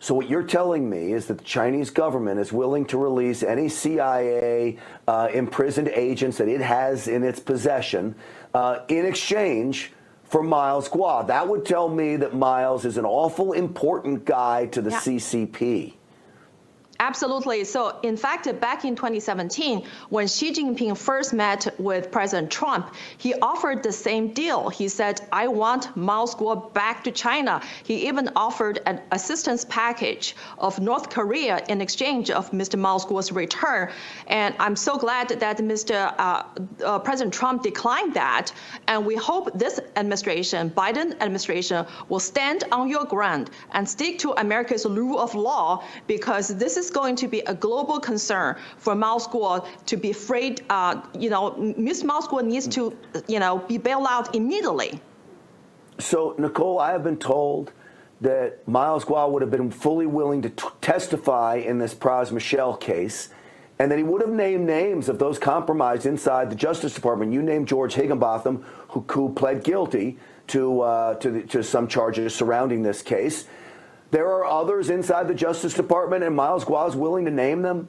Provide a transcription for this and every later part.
So what you're telling me is that the Chinese government is willing to release any CIA imprisoned agents that it has in its possession in exchange for Miles Guo. That would tell me that Miles is an awful important guy to the CCP. Absolutely. So, in fact, back in 2017, when Xi Jinping first met with President Trump, he offered the same deal. He said, I want Miles Guo back to China. He even offered an assistance package of North Korea in exchange of Mr. Miles Guo's return. And I'm so glad that President Trump declined that. And we hope this administration, Biden administration, will stand on your ground and stick to America's rule of law, because this is going to be a global concern for Miles Guo to be freed. Ms. Miles Guo needs to, be bailed out immediately. So, Nicole, I have been told that Miles Guo would have been fully willing to testify in this Pras Michel case, and that he would have named names of those compromised inside the Justice Department. You named George Higginbotham, who pled guilty to some charges surrounding this case. There are others inside the Justice Department, and Miles Guo is willing to name them?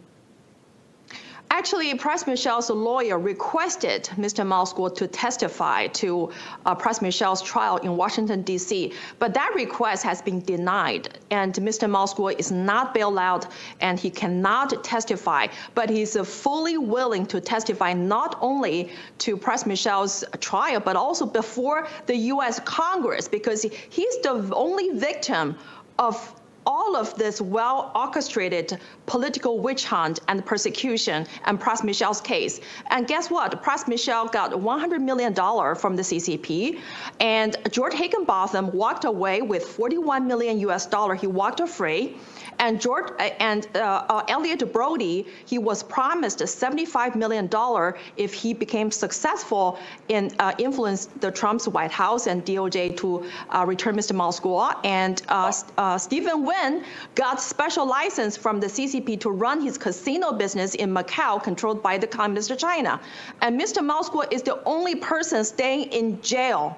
Actually, Pras Michel's lawyer requested Mr. Miles Guo to testify to Pras Michel's trial in Washington, D.C., but that request has been denied, and Mr. Miles Guo is not bailed out, and he cannot testify, but he's fully willing to testify not only to Pras Michel's trial, but also before the U.S. Congress, because he's the only victim of all of this well-orchestrated political witch hunt and persecution and Pras Michel's case. And guess what? Pras Michel got $100 million from the CCP, and George Higginbotham walked away with $41 million US. He walked free. And Elliot Brody, he was promised $75 million if he became successful in influence the Trump's White House and DOJ to return Mr. Miles Guo. And Stephen Wynn got special license from the CCP to run his casino business in Macau, controlled by the Communist China. And Mr. Miles Guo is the only person staying in jail